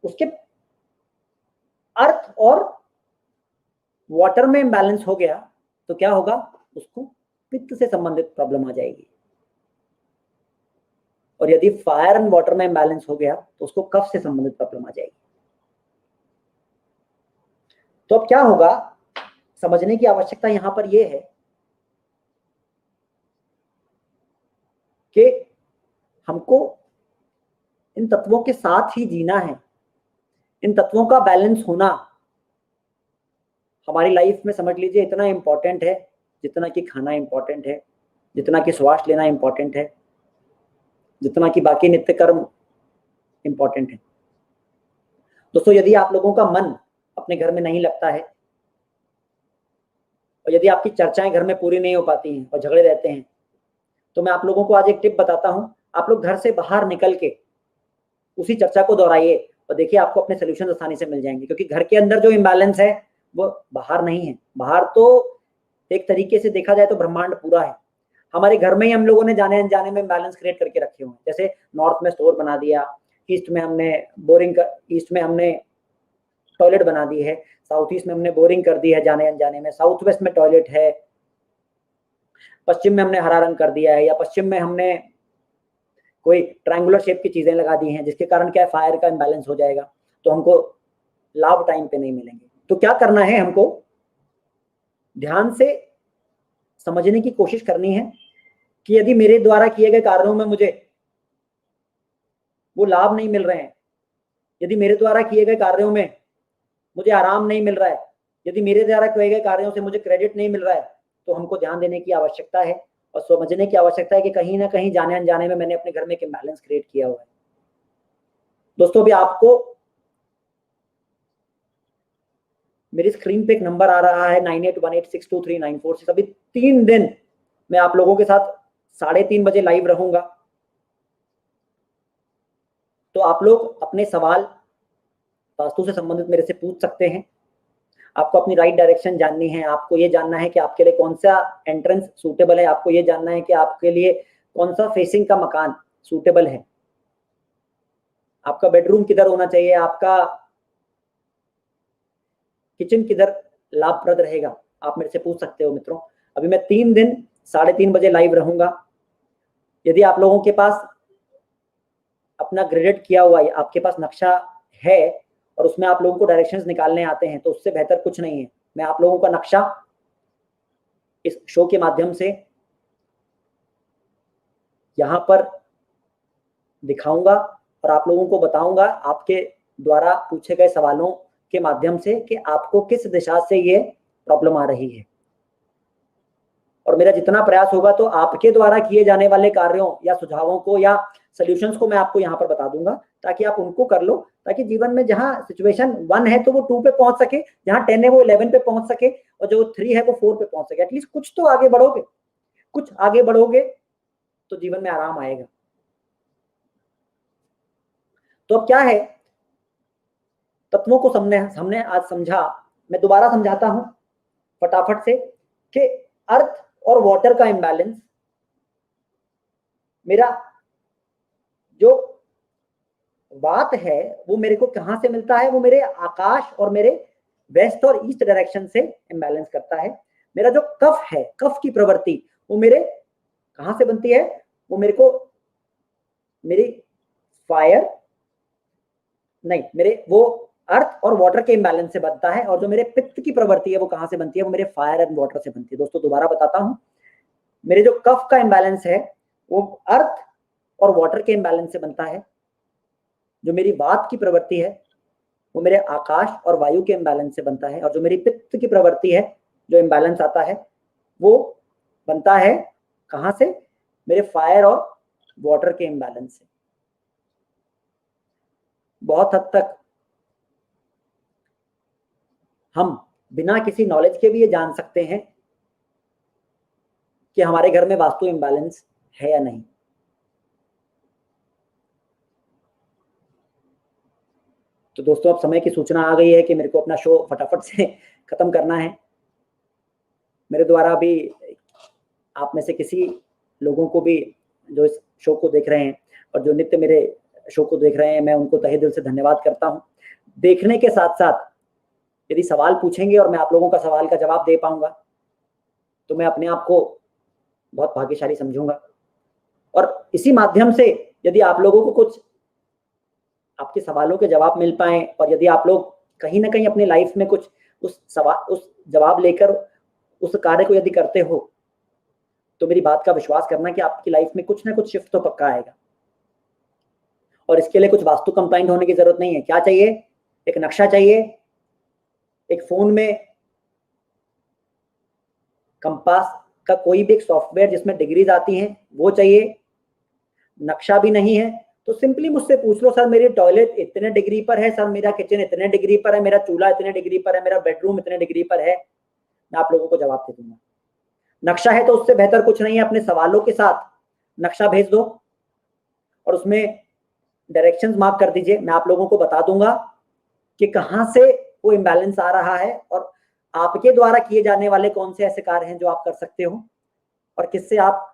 उसके अर्थ और वाटर में इम्बैलेंस हो गया तो क्या होगा? उसको पित्त से संबंधित प्रॉब्लम आ जाएगी। और यदि फायर एंड वाटर में इम्बैलेंस हो गया तो उसको कफ से संबंधित प्रॉब्लम आ जाएगी। तो अब क्या होगा? समझने की आवश्यकता यहां पर यह है कि हमको इन तत्वों के साथ ही जीना है। इन तत्वों का बैलेंस होना हमारी लाइफ में समझ लीजिए इतना इंपॉर्टेंट है जितना कि खाना इंपॉर्टेंट है, जितना कि श्वास लेना इंपॉर्टेंट है, जितना कि बाकी नित्य कर्म इंपॉर्टेंट है। दोस्तों, यदि आप लोगों का मन अपने घर में नहीं लगता है, और यदि आपकी चर्चाएं घर में पूरी नहीं हो पाती हैं और झगड़े रहते हैं, तो मैं आप लोगों को आज एक टिप बताता हूं। आप लोग घर से बाहर निकल के उसी चर्चा को दोहराइए और देखिए आपको अपने सोल्यूशन आसानी से मिल जाएंगे, क्योंकि घर के अंदर जो इम्बैलेंस है वो बाहर नहीं है। बाहर तो एक तरीके से देखा जाए तो ब्रह्मांड पूरा है, हमारे घर में ही हम लोगों ने जाने अनजाने में इम्बैलेंस क्रिएट करके रखे हुए हैं। जैसे नॉर्थ में स्टोर बना दिया, ईस्ट में हमने टॉयलेट बना दी है, साउथ ईस्ट में हमने बोरिंग कर दी है जाने अनजाने में, साउथ वेस्ट में टॉयलेट है, पश्चिम में हमने हरा रंग कर दिया है, या पश्चिम में हमने कोई ट्रायंगुलर शेप की चीजें लगा दी हैं, जिसके कारण क्या है, फायर का इम्बैलेंस हो जाएगा, तो हमको लाभ टाइम पे नहीं मिलेंगे। तो क्या करना है, हमको ध्यान से समझने की कोशिश करनी है कि यदि मेरे द्वारा किए गए कार्यों में मुझे वो लाभ नहीं मिल रहे हैं, यदि मेरे द्वारा किए गए कार्यों में मुझे आराम नहीं मिल रहा है, यदि मेरे द्वारा किए गए कार्यों से मुझे क्रेडिट नहीं मिल रहा है, तो हमको ध्यान देने की आवश्यकता है और समझने की आवश्यकता है कि कहीं ना कहीं जाने अनजाने में मैंने अपने घर में एक इम्बैलेंस क्रिएट किया हुआ है। दोस्तों, अभी आपको मेरी स्क्रीन पे एक नंबर आ रहा है 9818623946। अभी 3 दिन मैं आप लोगों के साथ 3:30 बजे लाइव रहूंगा, तो आप लोग अपने सवाल वास्तु से संबंधित मेरे से पूछ सकते हैं। आपको अपनी राइट डायरेक्शन जाननी है, आपको ये जानना है कि आपके लिए कौन सा एंट्रेंस सूटेबल है, आपको ये जानना है कि आपके लिए कौन सा फेसिंग का मकान सूटेबल है, आपका बेडरूम किधर होना चाहिए, आपका किचन किधर लाभप्रद रहेगा, आप मेरे से पूछ सकते हो मित्रों। अभी मैं 3 दिन 3:30 बजे लाइव रहूंगा। यदि आप लोगों के पास अपना ग्रेडेड किया हुआ है, आपके पास नक्शा है और उसमें आप लोगों को डायरेक्शंस निकालने आते हैं, तो उससे बेहतर कुछ नहीं है। मैं आप लोगों का नक्शा इस शो के माध्यम से यहां पर दिखाऊंगा और आप लोगों को बताऊंगा आपके द्वारा पूछे गए सवालों के माध्यम से कि आपको किस दिशा से ये प्रॉब्लम आ रही है। और मेरा जितना प्रयास होगा तो आपके द्वारा किए जाने वाले कार्यों या सुझावों को या सॉल्यूशंस को मैं आपको यहाँ पर बता दूंगा, ताकि आप उनको कर लो, ताकि जीवन में जहां सिचुएशन 1 है तो वो 2 पे पहुंच सके, जहां 10 है वो 11 पे पहुंच सके, और जो 3 है वो 4 पे पहुंच सके। एटलीस्ट कुछ तो आगे बढ़ोगे, कुछ आगे बढ़ोगे तो जीवन में आराम आएगा। तो अब क्या है, तत्वों को हमने आज समझा। मैं दोबारा समझाता हूं फटाफट से कि अर्थ और वाटर का इंबैलेंस, मेरा जो बात है वो मेरे को कहां से मिलता है, वो मेरे आकाश और मेरे वेस्ट और ईस्ट डायरेक्शन से इंबैलेंस करता है। मेरा जो कफ है, कफ की प्रवृत्ति, वो मेरे कहां से बनती है, वो मेरे को मेरी फायर नहीं, मेरे वो अर्थ और वाटर के इंबैलेंस से बनता है। और जो मेरे पित्त की प्रवृत्ति है वो कहां से बनती है, वो मेरे फायर एंड वाटर से बनती है। दोस्तों दोबारा बताता हूं, मेरे जो कफ का इंबैलेंस है वो अर्थ और वाटर के इंबैलेंस से बनता है। जो मेरी वात की प्रवृत्ति है वो मेरे आकाश और वायु के इंबैलेंस से बनता है। और जो मेरी पित्त की प्रवृत्ति है, जो इंबैलेंस आता है, वो बनता है कहां से, मेरे फायर और वाटर के इंबैलेंस से। बहुत हद तक हम बिना किसी नॉलेज के भी ये जान सकते हैं कि हमारे घर में वास्तु इंबैलेंस है या नहीं। तो दोस्तों, अब समय की सूचना आ गई है कि मेरे को अपना शो फटाफट से खत्म करना है। मेरे द्वारा भी आप में से किसी लोगों को भी जो इस शो को देख रहे हैं और जो नित्य मेरे शो को देख रहे हैं, मैं उनको तहे दिल से धन्यवाद करता हूं। देखने के साथ साथ यदि सवाल पूछेंगे और मैं आप लोगों का सवाल का जवाब दे पाऊंगा तो मैं अपने आप को बहुत भाग्यशाली समझूंगा। और इसी माध्यम से यदि आप लोगों को कुछ आपके सवालों के जवाब मिल पाए, और यदि आप लोग कहीं ना कहीं अपनी लाइफ में कुछ उस जवाब लेकर उस कार्य को यदि करते हो, तो मेरी बात का विश्वास करना कि आपकी लाइफ में कुछ ना कुछ शिफ्ट तो पक्का आएगा। और इसके लिए कुछ वास्तु कंप्लाइंट होने की जरूरत नहीं है। क्या चाहिए, एक नक्शा चाहिए, एक फोन में कंपास का कोई भी एक सॉफ्टवेयर जिसमें डिग्रीज आती हैं वो चाहिए। नक्शा भी नहीं है तो सिंपली मुझसे पूछ लो, सर मेरी टॉयलेट इतने डिग्री पर है, सर मेरा किचन इतने डिग्री पर है, मेरा चूल्हा इतने डिग्री पर है, मेरा बेडरूम इतने डिग्री पर है। मैं आप लोगों को जवाब दे दूंगा। नक्शा है तो उससे बेहतर कुछ नहीं है, अपने सवालों के साथ नक्शा भेज दो और उसमें डायरेक्शंस मार्क कर दीजिए। मैं आप लोगों को बता दूंगा कि कहां से वो इम्बैलेंस आ रहा है और आपके द्वारा किए जाने वाले कौन से ऐसे कार्य हैं जो आप कर सकते हो और किससे आप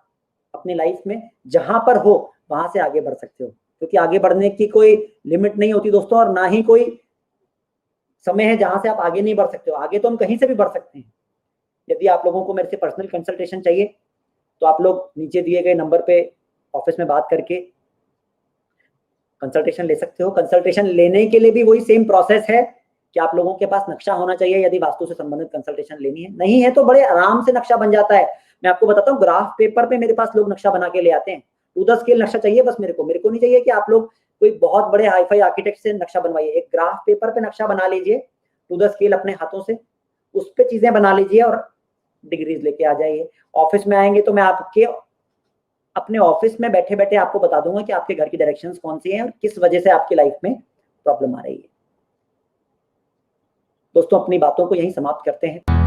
अपनी लाइफ में जहां पर हो वहां से आगे बढ़ सकते हो, क्योंकि आगे बढ़ने की कोई लिमिट नहीं होती दोस्तों, और ना ही कोई समय है जहां से आप आगे नहीं बढ़ सकते हो। आगे तो हम कहीं से भी बढ़ सकते हैं। यदि आप लोगों को मेरे से पर्सनल कंसल्टेशन चाहिए तो आप लोग नीचे दिए गए नंबर पे ऑफिस में बात करके कंसल्टेशन ले सकते हो। कंसल्टेशन लेने के लिए भी वही सेम प्रोसेस है कि आप लोगों के पास नक्शा होना चाहिए यदि वास्तु से संबंधित कंसल्टेशन लेनी है। नहीं है तो बड़े आराम से नक्शा बन जाता है। मैं आपको बताता हूँ, ग्राफ पेपर पे मेरे पास लोग नक्शा बना के ले आते हैं। टू द स्केल नक्शा चाहिए बस मेरे को नहीं चाहिए कि आप लोग कोई बहुत बड़े हाईफाई आर्किटेक्ट से नक्शा बनवाइए। एक ग्राफ पेपर पे नक्शा बना लीजिए टू द स्केल अपने हाथों से, उस पे चीजें बना लीजिए और डिग्रीज लेके आ जाइए। ऑफिस में आएंगे तो मैं आपके अपने ऑफिस में बैठे बैठे आपको बता दूंगा कि आपके घर की डायरेक्शंस कौन सी हैं और किस वजह से आपकी लाइफ में प्रॉब्लम आ रही है। दोस्तों अपनी बातों को यहीं समाप्त करते हैं।